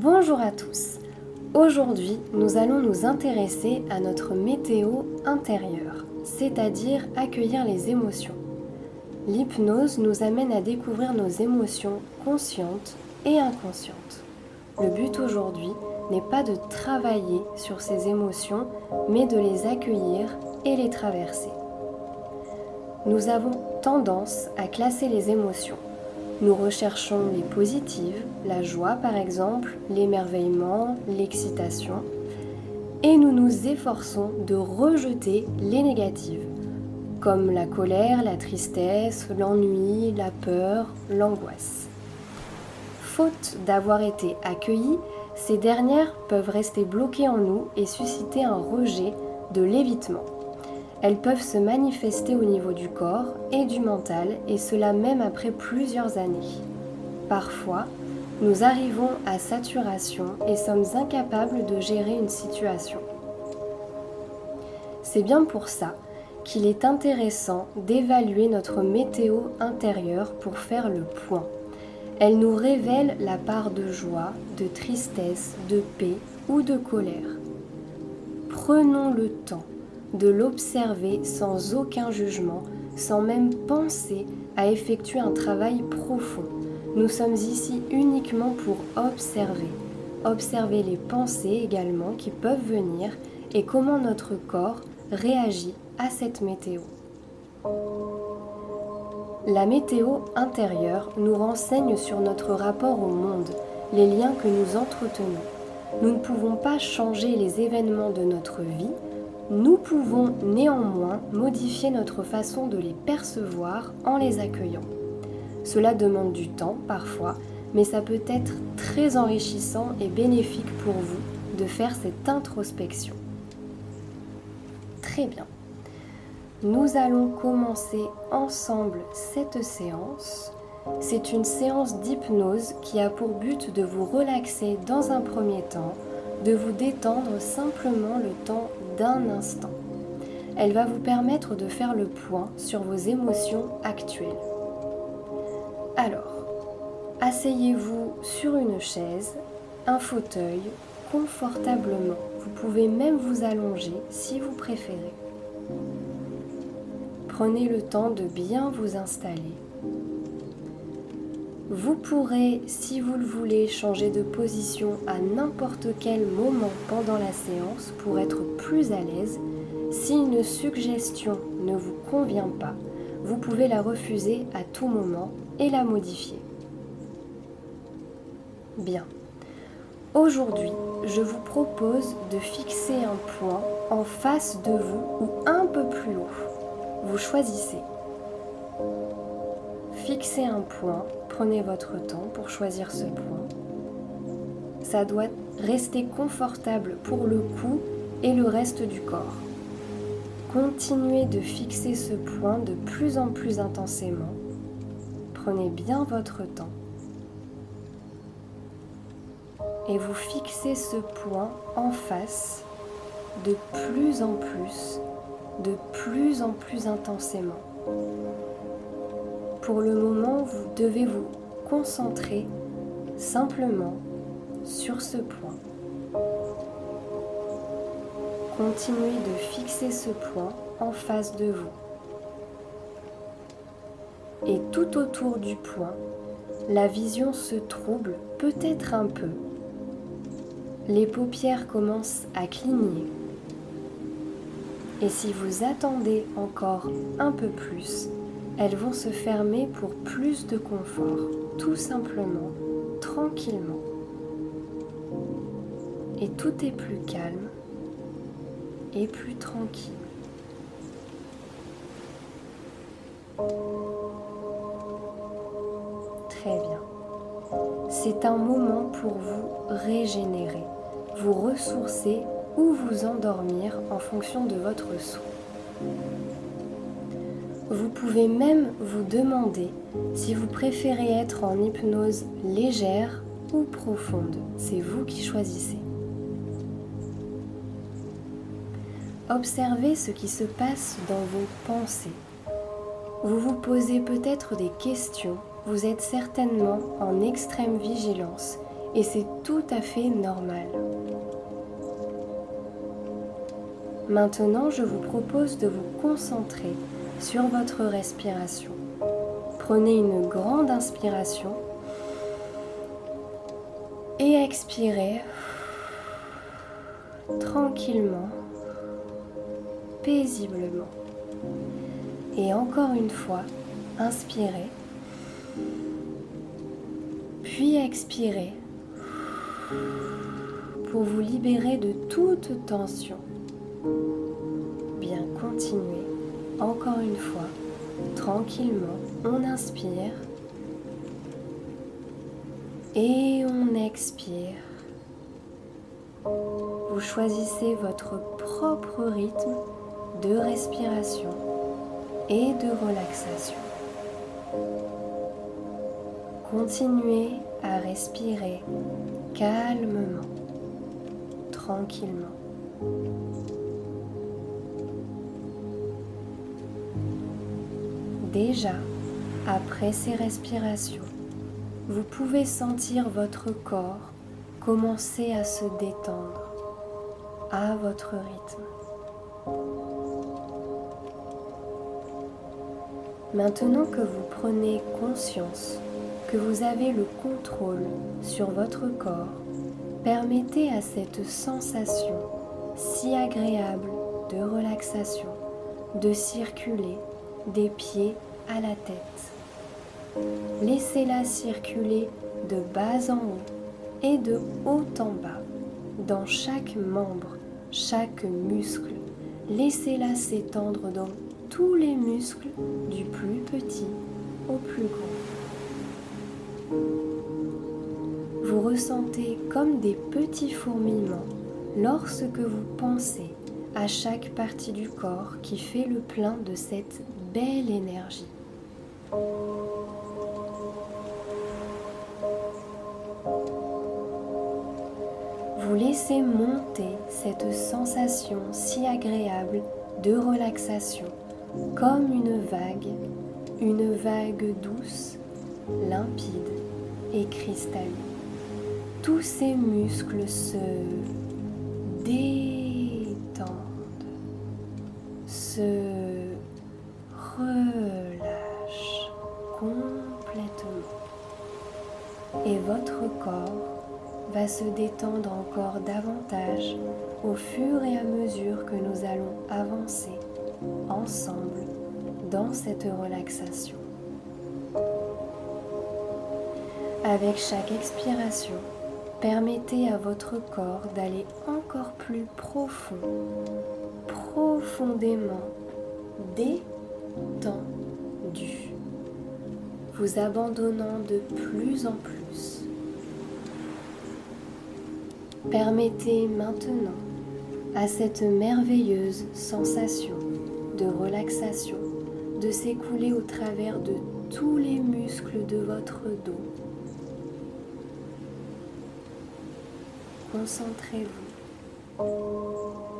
Bonjour à tous. Aujourd'hui, nous allons nous intéresser à notre météo intérieure, c'est-à-dire accueillir les émotions. L'hypnose nous amène à découvrir nos émotions conscientes et inconscientes. Le but aujourd'hui n'est pas de travailler sur ces émotions, mais de les accueillir et les traverser. Nous avons tendance à classer les émotions. Nous recherchons les positives, la joie par exemple, l'émerveillement, l'excitation, et nous nous efforçons de rejeter les négatives, comme la colère, la tristesse, l'ennui, la peur, l'angoisse. Faute d'avoir été accueillies, ces dernières peuvent rester bloquées en nous et susciter un rejet, de l'évitement. Elles peuvent se manifester au niveau du corps et du mental, et cela même après plusieurs années. Parfois, nous arrivons à saturation et sommes incapables de gérer une situation. C'est bien pour ça qu'il est intéressant d'évaluer notre météo intérieure pour faire le point. Elle nous révèle la part de joie, de tristesse, de paix ou de colère. Prenons le temps de l'observer sans aucun jugement, sans même penser à effectuer un travail profond. Nous sommes ici uniquement pour observer les pensées également qui peuvent venir et comment notre corps réagit à cette météo. La météo intérieure nous renseigne sur notre rapport au monde, les liens que nous entretenons. Nous ne pouvons pas changer les événements de notre vie. Nous pouvons néanmoins modifier notre façon de les percevoir en les accueillant. Cela demande du temps parfois, mais ça peut être très enrichissant et bénéfique pour vous de faire cette introspection. Très bien. Nous allons commencer ensemble cette séance. C'est une séance d'hypnose qui a pour but de vous relaxer dans un premier temps, de vous détendre simplement le temps d'un instant. Elle va vous permettre de faire le point sur vos émotions actuelles. Alors, asseyez-vous sur une chaise, un fauteuil, confortablement. Vous pouvez même vous allonger si vous préférez. Prenez le temps de bien vous installer. Vous pourrez, si vous le voulez, changer de position à n'importe quel moment pendant la séance pour être plus à l'aise. Si une suggestion ne vous convient pas, vous pouvez la refuser à tout moment et la modifier. Bien. Aujourd'hui, je vous propose de fixer un point en face de vous ou un peu plus haut. Vous choisissez. Fixez un point, prenez votre temps pour choisir ce point. Ça doit rester confortable pour le cou et le reste du corps. Continuez de fixer ce point de plus en plus intensément. Prenez bien votre temps. Et vous fixez ce point en face de plus en plus intensément. Pour le moment, vous devez vous concentrer simplement sur ce point. Continuez de fixer ce point en face de vous. Et tout autour du point, la vision se trouble peut-être un peu. Les paupières commencent à cligner. Et si vous attendez encore un peu plus, elles vont se fermer pour plus de confort, tout simplement, tranquillement. Et tout est plus calme et plus tranquille. Très bien. C'est un moment pour vous régénérer, vous ressourcer ou vous endormir en fonction de votre souhait. Vous pouvez même vous demander si vous préférez être en hypnose légère ou profonde. C'est vous qui choisissez. Observez ce qui se passe dans vos pensées. Vous vous posez peut-être des questions. Vous êtes certainement en extrême vigilance et c'est tout à fait normal. Maintenant, je vous propose de vous concentrer sur votre respiration. Prenez une grande inspiration et expirez tranquillement, paisiblement. Et encore une fois, inspirez, puis expirez pour vous libérer de toute tension. Bien, continuez. Encore une fois, tranquillement, on inspire et on expire. Vous choisissez votre propre rythme de respiration et de relaxation. Continuez à respirer calmement, tranquillement. Déjà, après ces respirations, vous pouvez sentir votre corps commencer à se détendre à votre rythme. Maintenant que vous prenez conscience que vous avez le contrôle sur votre corps, permettez à cette sensation si agréable de relaxation de circuler des pieds à la tête. Laissez-la circuler de bas en haut et de haut en bas, dans chaque membre, chaque muscle. Laissez-la s'étendre dans tous les muscles, du plus petit au plus grand. Vous ressentez comme des petits fourmillements lorsque vous pensez à chaque partie du corps qui fait le plein de cette belle énergie. Vous laissez monter cette sensation si agréable de relaxation comme une vague douce, limpide et cristalline. Tous ces muscles se détendent, se relâchent complètement et votre corps va se détendre encore davantage au fur et à mesure que nous allons avancer ensemble dans cette relaxation. Avec chaque expiration, permettez à votre corps d'aller encore plus profond, profondément détendu, vous abandonnant de plus en plus. Permettez maintenant à cette merveilleuse sensation de relaxation de s'écouler au travers de tous les muscles de votre dos. Concentrez-vous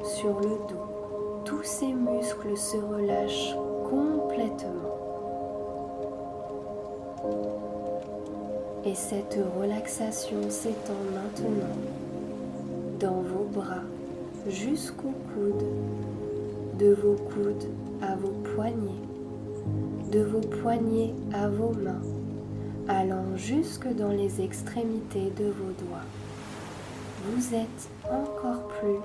sur le dos. Tous ces muscles se relâchent complètement. Et cette relaxation s'étend maintenant dans vos bras jusqu'aux coudes, de vos coudes à vos poignets, de vos poignets à vos mains, allant jusque dans les extrémités de vos doigts. Vous êtes encore plus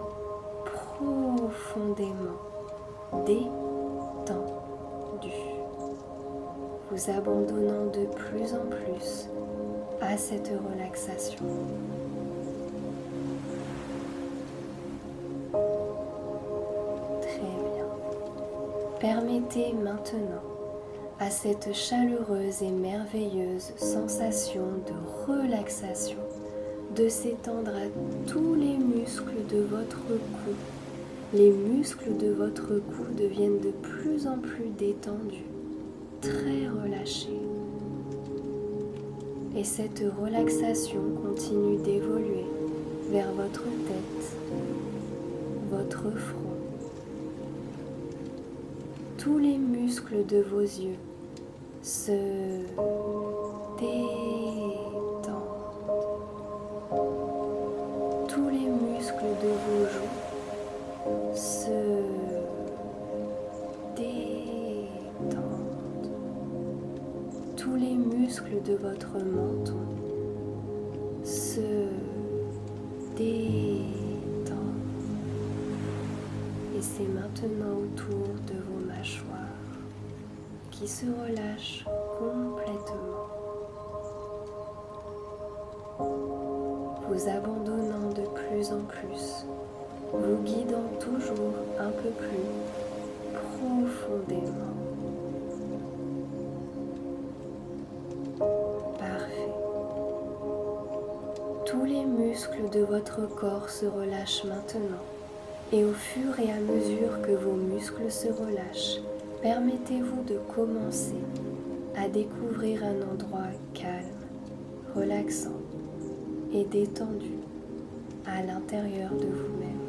profondément détendu, vous abandonnant de plus en plus à cette relaxation. Très bien. Permettez maintenant à cette chaleureuse et merveilleuse sensation de relaxation de s'étendre à tous les muscles de votre cou. Les muscles de votre cou deviennent de plus en plus détendus, très relâchés. Et cette relaxation continue d'évoluer vers votre tête, votre front. Tous les muscles de vos yeux se détendent tous les muscles de votre menton se détendent. Et c'est maintenant au tour de vos mâchoires qui se relâchent complètement, vous abandonnant de plus en plus, vous guidant toujours un peu plus profondément. Parfait. Tous les muscles de votre corps se relâchent maintenant et au fur et à mesure que vos muscles se relâchent, permettez-vous de commencer à découvrir un endroit calme, relaxant et détendu à l'intérieur de vous-même.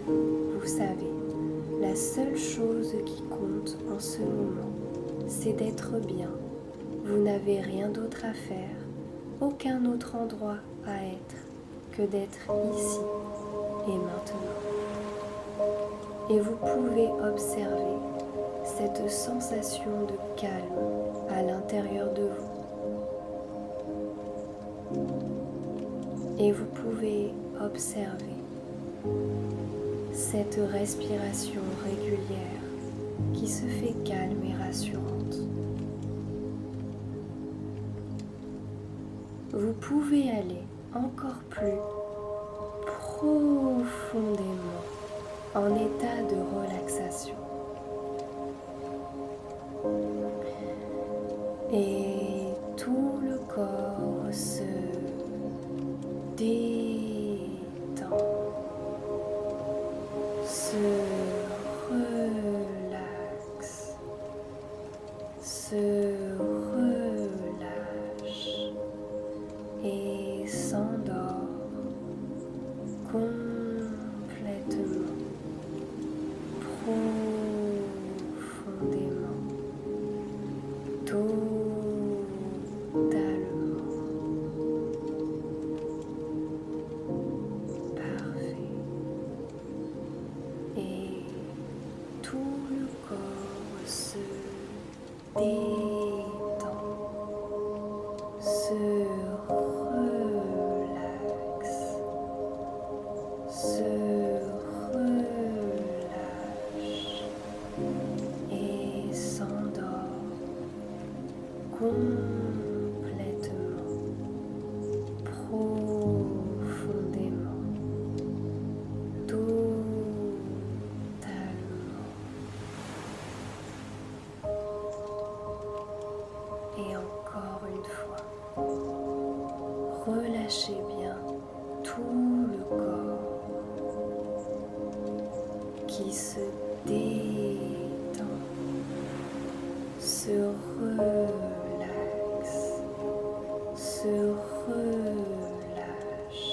Vous savez, la seule chose qui compte en ce moment, c'est d'être bien. Vous n'avez rien d'autre à faire, aucun autre endroit à être que d'être ici et maintenant. Et vous pouvez observer cette sensation de calme à l'intérieur de vous. Et vous pouvez observer cette respiration régulière qui se fait calme et rassurante. Vous pouvez aller encore plus profondément en état de relaxation. Et tout le corps se détend, se relaxe, se relâche et s'endort complètement, profondément, totalement. Parfait. Et tout le corps se détend, se relaxe, se relâche et s'endort complètement, profondément, totalement. Et encore une fois, relâchez bien tout le corps qui se détend, se relaxe, se relâche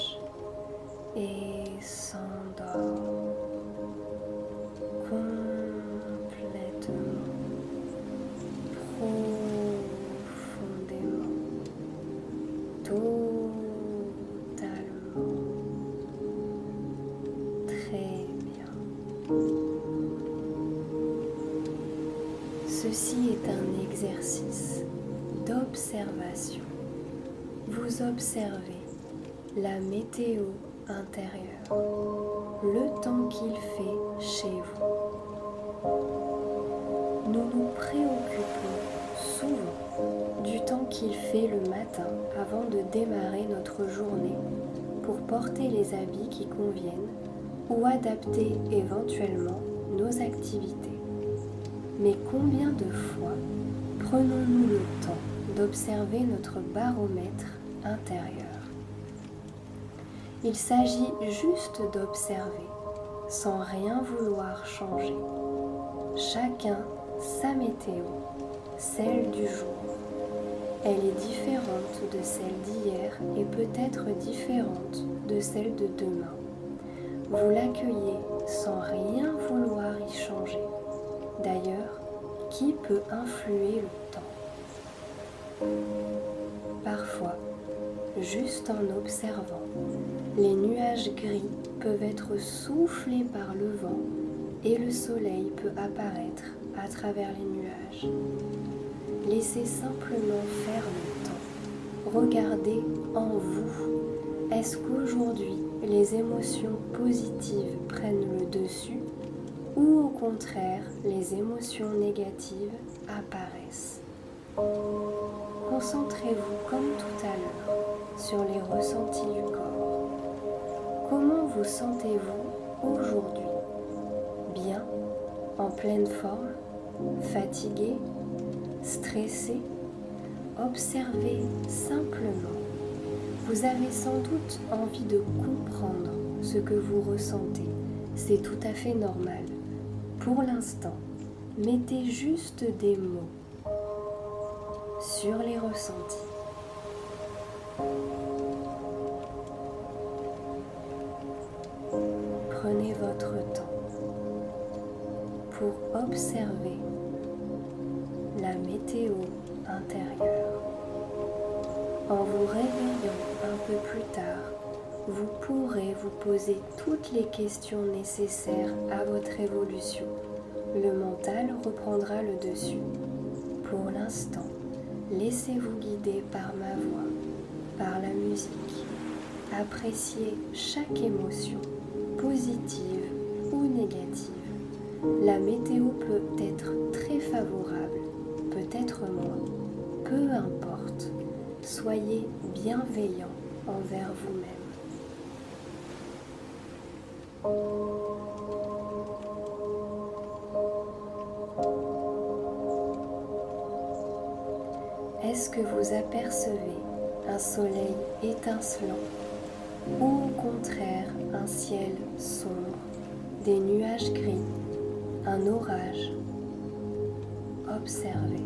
et s'endort complètement, profondément, totalement. Très bien. Ceci est un exercice d'observation. Vous observez la météo intérieure, le temps qu'il fait chez vous. Nous nous préoccupons souvent du temps qu'il fait le matin avant de démarrer notre journée pour porter les habits qui conviennent ou adapter éventuellement nos activités. Mais combien de fois prenons-nous le temps d'observer notre baromètre intérieur? Il s'agit juste d'observer, sans rien vouloir changer. Chacun sa météo, celle du jour. Elle est différente de celle d'hier et peut-être différente de celle de demain. Vous l'accueillez sans rien vouloir y changer. D'ailleurs, qui peut influer le temps? Parfois, juste en observant, les nuages gris peuvent être soufflés par le vent et le soleil peut apparaître à travers les nuages. Laissez simplement faire le temps. Regardez en vous. Est-ce qu'aujourd'hui, les émotions positives prennent le dessus ou au contraire, les émotions négatives apparaissent? Concentrez-vous comme tout à l'heure sur les ressentis du corps. Comment vous sentez-vous aujourd'hui? Bien? En pleine forme? Fatigué? Stressé? Observez simplement. Vous avez sans doute envie de comprendre ce que vous ressentez. C'est tout à fait normal. Pour l'instant, mettez juste des mots sur les ressentis. Prenez votre temps pour observer la météo intérieure. En vous réveillant un peu plus tard, vous pourrez vous poser toutes les questions nécessaires à votre évolution. Le mental reprendra le dessus. Pour l'instant, laissez-vous guider par ma voix, par la musique. Appréciez chaque émotion, positive ou négative. La météo peut être très favorable, peut-être moins, peu importe. Soyez bienveillant envers vous-même. Est-ce que vous apercevez un soleil étincelant ou au contraire un ciel sombre, des nuages gris, un orage? Observez.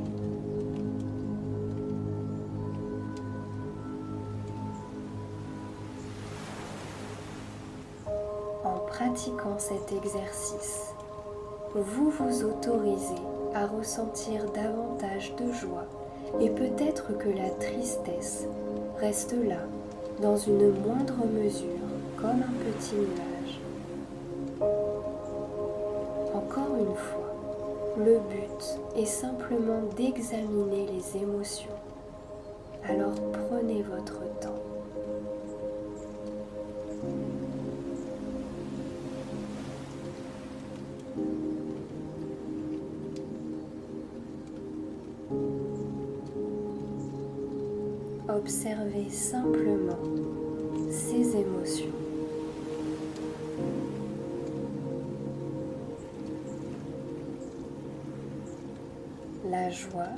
En pratiquant cet exercice, vous vous autorisez à ressentir davantage de joie et peut-être que la tristesse reste là, dans une moindre mesure, comme un petit nuage. Encore une fois, le but est simplement d'examiner les émotions. Alors prenez votre temps. Observez simplement ces émotions. La joie,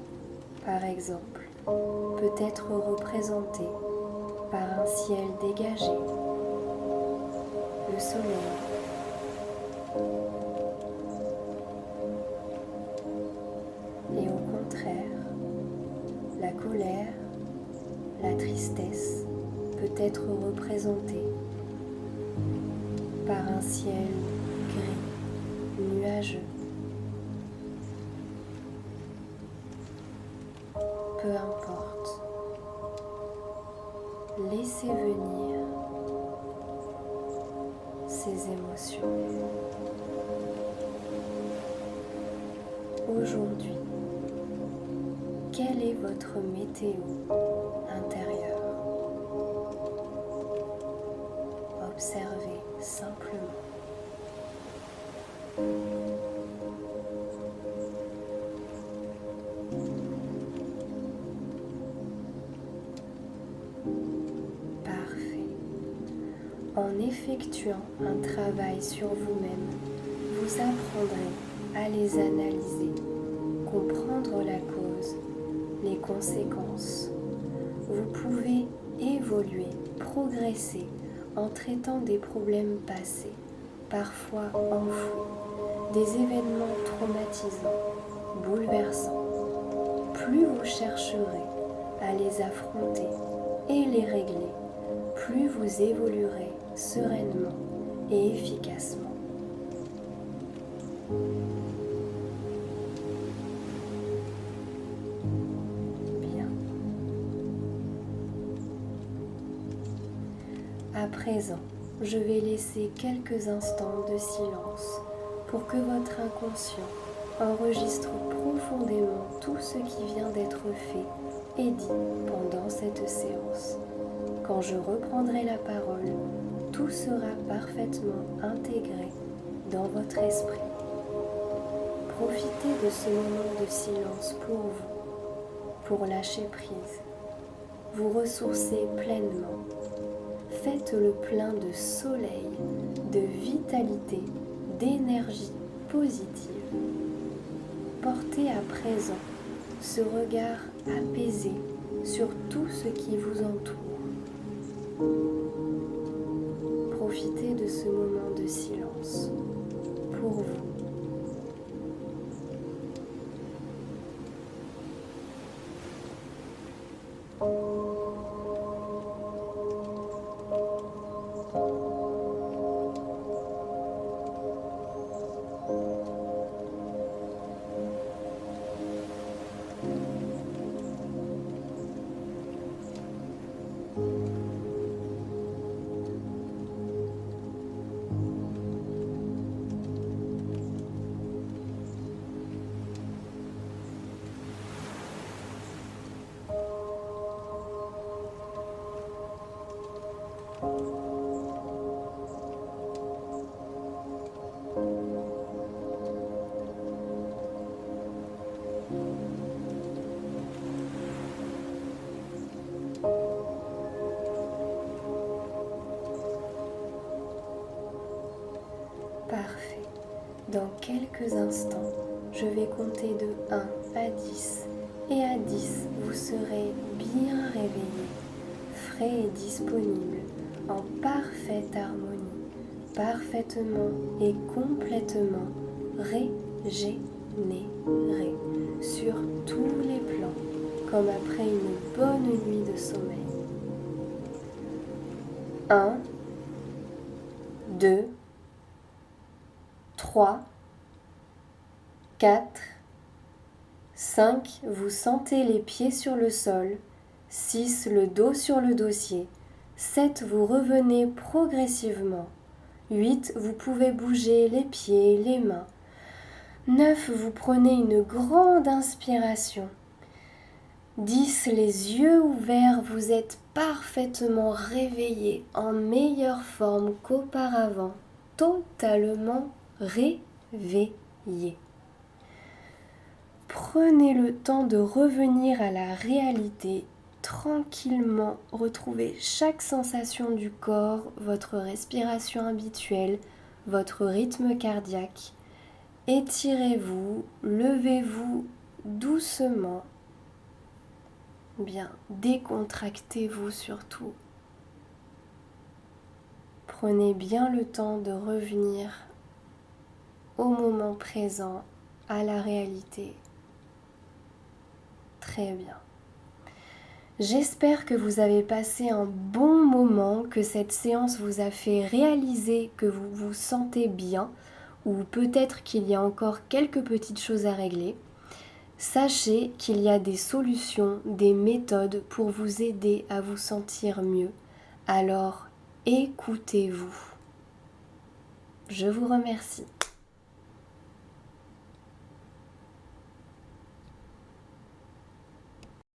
par exemple, peut être représentée par un ciel dégagé, le soleil, et au contraire, la colère, la tristesse peut être représentée par un ciel gris, nuageux. Peu importe, laissez venir ces émotions. Aujourd'hui, quelle est votre météo intérieure? Observez simplement. Parfait. En effectuant un travail sur vous-même, vous apprendrez à les analyser, comprendre la cause, les conséquences. Vous pouvez évoluer, progresser en traitant des problèmes passés, parfois enfouis, des événements traumatisants, bouleversants. Plus vous chercherez à les affronter et les régler, plus vous évoluerez sereinement et efficacement. Bien. À présent, je vais laisser quelques instants de silence pour que votre inconscient enregistre profondément tout ce qui vient d'être fait et dit pendant cette séance. Quand je reprendrai la parole, tout sera parfaitement intégré dans votre esprit. Profitez de ce moment de silence pour vous, pour lâcher prise. Vous ressourcez pleinement. Faites le plein de soleil, de vitalité, d'énergie positive. Portez à présent ce regard apaisé sur tout ce qui vous entoure. Profitez de ce moment de silence pour vous. Parfait. Dans quelques instants, je vais compter de 1 à 10. Et à 10, vous serez bien réveillé, frais et disponible, en parfaite harmonie, parfaitement et complètement régénéré sur tous les plans, comme après une bonne nuit de sommeil. 1, 2, 3, 4, 5, vous sentez les pieds sur le sol. 6, le dos sur le dossier. 7, vous revenez progressivement. 8, vous pouvez bouger les pieds, les mains. 9, vous prenez une grande inspiration. 10, les yeux ouverts, vous êtes parfaitement réveillé, en meilleure forme qu'auparavant, totalement réveillé. Prenez le temps de revenir à la réalité, tranquillement retrouver chaque sensation du corps, votre respiration habituelle, votre rythme cardiaque. Étirez-vous, levez-vous doucement. Bien, décontractez-vous surtout. Prenez bien le temps de revenir au moment présent, à la réalité. Très bien. J'espère que vous avez passé un bon moment, que cette séance vous a fait réaliser que vous vous sentez bien, ou peut-être qu'il y a encore quelques petites choses à régler. Sachez qu'il y a des solutions, des méthodes pour vous aider à vous sentir mieux. Alors, écoutez-vous. Je vous remercie.